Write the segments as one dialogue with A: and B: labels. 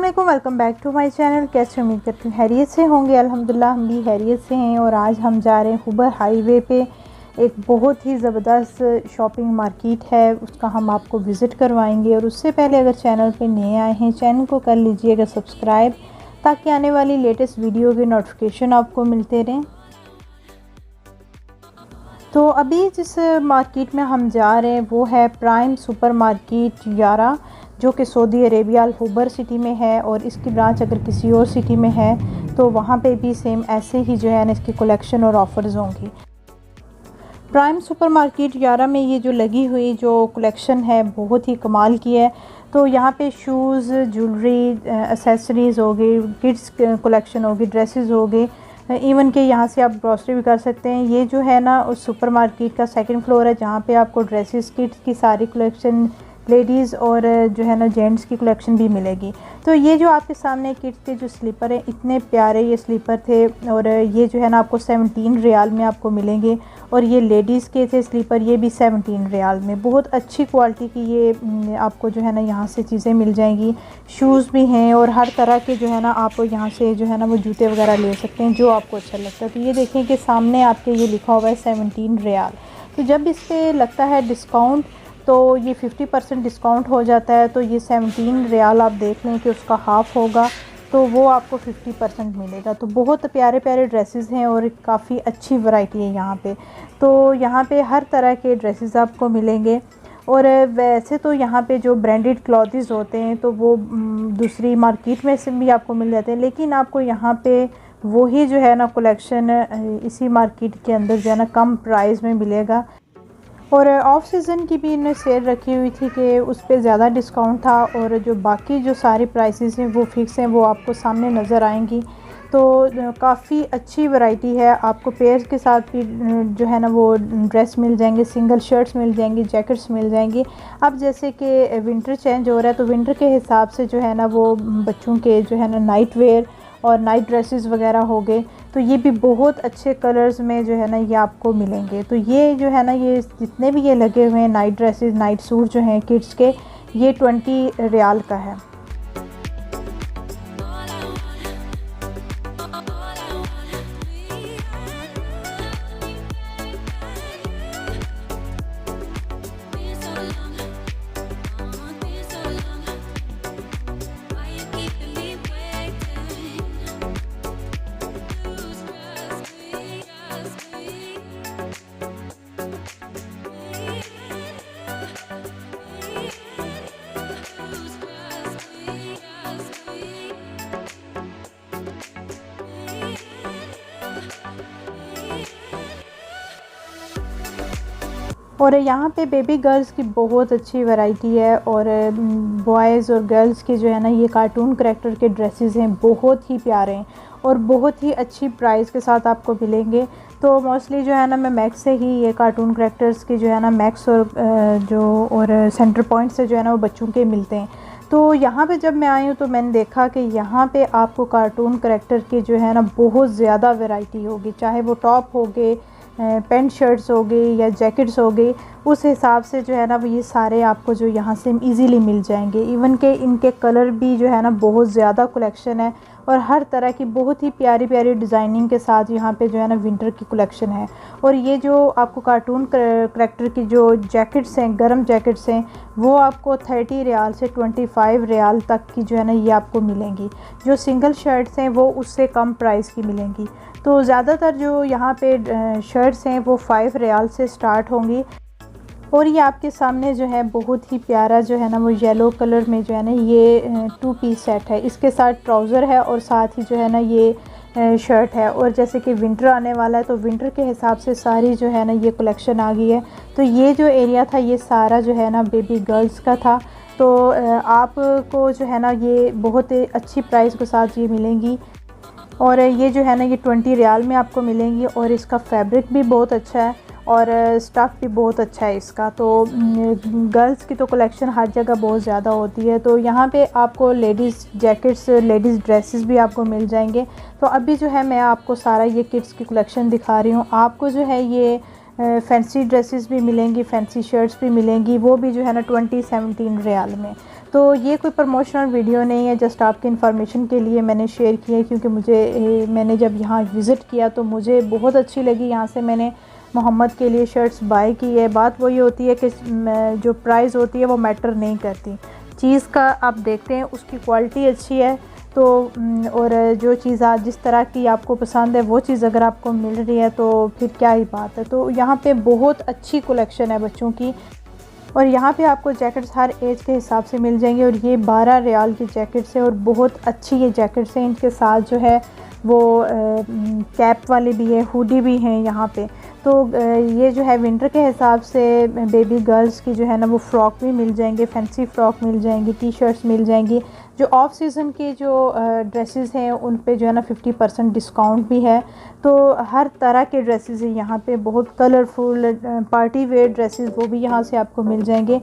A: अस्सलामुअलैकुम, welcome back to my channel. कैसे उम्मीद करती हूँ हैरियत से होंगे। अल्हम्दुलिल्लाह हम भी हैरियत से हैं। और आज हम जा रहे हैं हुबर हाईवे पे। एक बहुत ही ज़बरदस्त शॉपिंग मार्केट है, उसका हम आपको विज़िट करवाएंगे। और उससे पहले अगर चैनल पे नए आए हैं, चैनल को कर लीजिएगा सब्सक्राइब, ताकि आने वाली लेटेस्ट वीडियो के नोटिफिकेशन आपको मिलते रहें। तो अभी जिस मार्केट में हम जा रहे हैं वो है प्राइम सुपर मार्केट यारा, जो कि सऊदी अरेबिया हुबर सिटी में है। और इसकी ब्रांच अगर किसी और सिटी में है तो वहाँ पे भी सेम ऐसे ही जो है ना इसकी कलेक्शन और ऑफ़र्स होंगी। प्राइम सुपर मार्केट यारा में ये जो लगी हुई जो कलेक्शन है बहुत ही कमाल की है। तो यहाँ पे शूज़, ज्वेलरी, एसेसरीज़ हो गई, किड्स कलेक्शन होगी, ड्रेसेस हो गए, इवन के यहाँ से आप ग्रॉसरी भी कर सकते हैं। ये जो है ना उस सुपर मार्केट का सेकंड फ्लोर है, जहाँ पे आपको ड्रेसेस, किड्स की सारी कलेक्शन, लेडीज़ और जो है ना जेंट्स की कलेक्शन भी मिलेगी। तो ये जो आपके सामने किड्स के जो स्लीपर हैं, इतने प्यारे ये स्लीपर थे। और ये जो है ना आपको 17 रियाल में आपको मिलेंगे। और ये लेडीज़ के थे स्लीपर, ये भी 17 रियाल में। बहुत अच्छी क्वालिटी की ये आपको जो है ना यहाँ से चीज़ें मिल जाएंगी। शूज़ भी हैं और हर तरह के जो है ना आप यहाँ से जो है ना वो जूते वगैरह ले सकते हैं, जो आपको अच्छा लगता है। तो ये देखें कि सामने आपके ये लिखा हुआ है 17 रियाल। तो जब इस पर लगता है डिस्काउंट तो ये 50% डिस्काउंट हो जाता है। तो ये 17 रियाल आप देख लें कि उसका हाफ़ होगा, तो वो आपको 50% मिलेगा। तो बहुत प्यारे प्यारे ड्रेसेस हैं और काफ़ी अच्छी वैरायटी है यहाँ पे। तो यहाँ पे हर तरह के ड्रेसेस आपको मिलेंगे। और वैसे तो यहाँ पे जो ब्रांडेड क्लॉथ्स होते हैं तो वो दूसरी मार्केट में से भी आपको मिल जाते हैं, लेकिन आपको यहाँ पे वही जो है ना कलेक्शन इसी मार्केट के अंदर जो है ना कम प्राइस में मिलेगा। और ऑफ सीज़न की भी इन्हें सेल रखी हुई थी कि उस पर ज़्यादा डिस्काउंट था। और जो बाकी जो सारी प्राइसेस हैं वो फ़िक्स हैं, वो आपको सामने नज़र आएंगी। तो काफ़ी अच्छी वैरायटी है। आपको पेयर्स के साथ भी जो है ना वो ड्रेस मिल जाएंगे, सिंगल शर्ट्स मिल जाएंगी, जैकेट्स मिल जाएंगी। अब जैसे कि विंटर चेंज हो रहा है तो विंटर के हिसाब से जो है ना वो बच्चों के जो है ना नाइट वेयर और नाइट ड्रेसेस वगैरह हो गए, तो ये भी बहुत अच्छे कलर्स में जो है ना ये आपको मिलेंगे। तो ये जो है ना ये जितने भी ये लगे हुए हैं नाइट ड्रेसेस, नाइट सूट जो हैं किड्स के, ये 20 रियाल का है। और यहाँ पे बेबी गर्ल्स की बहुत अच्छी वैरायटी है। और बॉयज़ और गर्ल्स के जो है ना ये कार्टून करैक्टर के ड्रेसेस हैं, बहुत ही प्यारे हैं और बहुत ही अच्छी प्राइस के साथ आपको मिलेंगे। तो मोस्टली जो है ना मैं मैक्स से ही ये कार्टून करैक्टर्स के जो है ना मैक्स और सेंटर पॉइंट से जो है ना वो बच्चों के मिलते हैं। तो यहाँ पे जब मैं आई हूँ तो मैंने देखा कि यहाँ पे आपको कार्टून करैक्टर के जो है ना बहुत ज़्यादा वैरायटी होगी, चाहे वो टॉप हो गए, पेंट शर्ट्स हो गई या जैकेट्स हो गई, उस हिसाब से जो है ना वो ये सारे आपको जो यहाँ से इजीली मिल जाएंगे। इवन के इनके कलर भी जो है ना बहुत ज़्यादा कलेक्शन है और हर तरह की बहुत ही प्यारी प्यारी डिज़ाइनिंग के साथ यहाँ पे जो है ना विंटर की कलेक्शन है। और ये जो आपको कार्टून करैक्टर की जो जैकेट्स हैं, गर्म जैकेट्स हैं, वो आपको 30 रियाल से 25 रियाल तक की जो है ना ये आपको मिलेंगी। जो सिंगल शर्ट्स हैं वो उससे कम प्राइस की मिलेंगी। तो ज़्यादातर जो यहाँ पे शर्ट्स हैं वो 5 रियाल से स्टार्ट होंगी। और ये आपके सामने जो है बहुत ही प्यारा जो है ना वो येलो कलर में जो है ना ये 2 पीस सेट है। इसके साथ ट्राउज़र है और साथ ही जो है ना ये शर्ट है। और जैसे कि विंटर आने वाला है तो विंटर के हिसाब से सारी जो है ना ये कलेक्शन आ गई है। तो ये जो एरिया था ये सारा जो है ना बेबी गर्ल्स का था। तो आपको जो है ना ये बहुत अच्छी प्राइस के साथ ये मिलेंगी। और ये जो है ना ये 20 रियाल में आपको मिलेंगी। और इसका फैब्रिक भी बहुत अच्छा है और स्टफ़ भी बहुत अच्छा है इसका। तो गर्ल्स की तो कलेक्शन हर जगह बहुत ज़्यादा होती है। तो यहाँ पे आपको लेडीज़ जैकेट्स, लेडीज़ ड्रेसेस भी आपको मिल जाएंगे। तो अभी जो है मैं आपको सारा ये किड्स की कलेक्शन दिखा रही हूँ। आपको जो है ये फैंसी ड्रेसेस भी मिलेंगी, फैंसी शर्ट्स भी मिलेंगी, वो भी जो है ना 17 रियाल में। तो ये कोई प्रमोशनल वीडियो नहीं है, जस्ट आपकी इन्फॉर्मेशन के लिए मैंने शेयर किया है, क्योंकि मैंने जब यहाँ विज़िट किया तो मुझे बहुत अच्छी लगी। यहाँ से मैंने मोहम्मद के लिए शर्ट्स बाय की है। बात वही होती है कि जो प्राइस होती है वो मैटर नहीं करती, चीज़ का आप देखते हैं उसकी क्वालिटी अच्छी है तो और जो चीज़ आज जिस तरह की आपको पसंद है वो चीज़ अगर आपको मिल रही है तो फिर क्या ही बात है। तो यहाँ पे बहुत अच्छी कलेक्शन है बच्चों की, और यहाँ पे आपको जैकेट्स हर एज के हिसाब से मिल जाएंगे। और ये 12 रियाल की जैकेट्स है और बहुत अच्छी ये जैकेट्स हैं। इनके साथ जो है वो कैप वाली भी है, हुडी भी हैं यहाँ पे। तो ये जो है विंटर के हिसाब से बेबी गर्ल्स की जो है ना वो फ़्रॉक भी मिल जाएंगे, फैंसी फ़्रॉक मिल जाएंगी, टी शर्ट्स मिल जाएंगी। जो ऑफ सीज़न की जो ड्रेसेस हैं उन पे जो है ना 50% डिस्काउंट भी है। तो हर तरह के ड्रेसेस हैं यहाँ पे, बहुत कलरफुल पार्टी वेयर ड्रेसेस वो भी यहाँ से आपको मिल जाएंगे।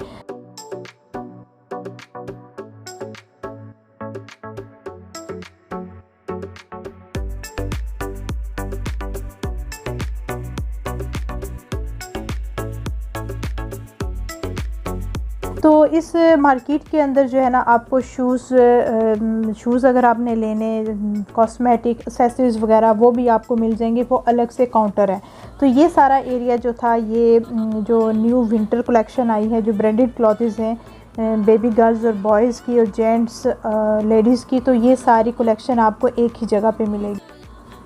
A: तो इस मार्केट के अंदर जो है ना आपको शूज़ अगर आपने लेने, कॉस्मेटिक एक्सेसरीज़ वगैरह वो भी आपको मिल जाएंगे, वो अलग से काउंटर है। तो ये सारा एरिया जो था, ये जो न्यू विंटर कलेक्शन आई है, जो ब्रांडेड क्लॉथ्स हैं बेबी गर्ल्स और बॉयज़ की और जेंट्स लेडीज़ की, तो ये सारी कलेक्शन आपको एक ही जगह पे मिलेगी।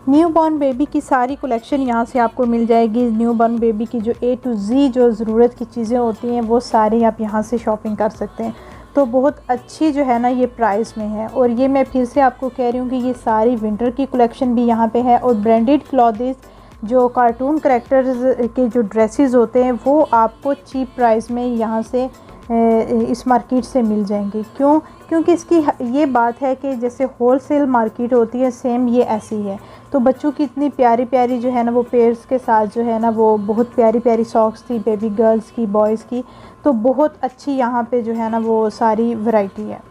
A: न्यू बॉर्न बेबी की सारी कलेक्शन यहाँ से आपको मिल जाएगी। न्यू बॉर्न बेबी की जो A to Z जो ज़रूरत की चीज़ें होती हैं वो सारी आप यहाँ से शॉपिंग कर सकते हैं। तो बहुत अच्छी जो है ना ये प्राइस में है। और ये मैं फिर से आपको कह रही हूँ कि ये सारी विंटर की कलेक्शन भी यहाँ पे है। और ब्रांडेड क्लॉथ्स जो कार्टून करैक्टर्स के जो ड्रेसेस होते हैं वो आपको चीप प्राइस में यहाँ से इस मार्केट से मिल जाएंगे। क्यों? क्योंकि इसकी ये बात है कि जैसे होलसेल मार्केट होती है, सेम ये ऐसी है। तो बच्चों की इतनी प्यारी प्यारी जो है ना वो पेयर्स के साथ जो है ना वो बहुत प्यारी प्यारी सॉक्स थी, बेबी गर्ल्स की, बॉयज़ की। तो बहुत अच्छी यहाँ पे जो है ना वो सारी वैरायटी है।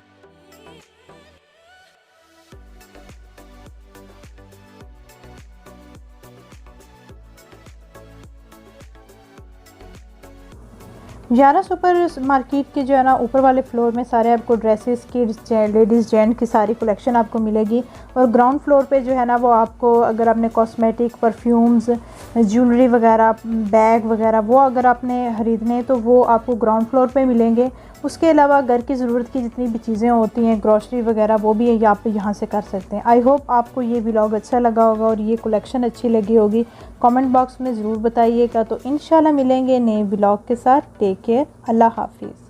A: यारा सुपर मार्केट के जो है ना ऊपर वाले फ्लोर में सारे आपको ड्रेसेस, किड्स, लेडीज़, जेंट की सारी कलेक्शन आपको मिलेगी। और ग्राउंड फ्लोर पे जो है ना वो आपको अगर आपने कॉस्मेटिक, परफ्यूम्स, ज्वेलरी वगैरह, बैग वगैरह वो अगर आपने ख़रीदने तो वो आपको ग्राउंड फ्लोर पे मिलेंगे। उसके अलावा घर की ज़रूरत की जितनी भी चीज़ें होती हैं, ग्रॉसरी वगैरह, वो भी आप यहाँ से कर सकते हैं। आई होप आपको ये व्लॉग अच्छा लगा होगा और ये कलेक्शन अच्छी लगी होगी। कमेंट बॉक्स में ज़रूर बताइएगा। तो इंशाल्लाह मिलेंगे नए व्लॉग के साथ। टेक केयर, अल्लाह हाफिज़।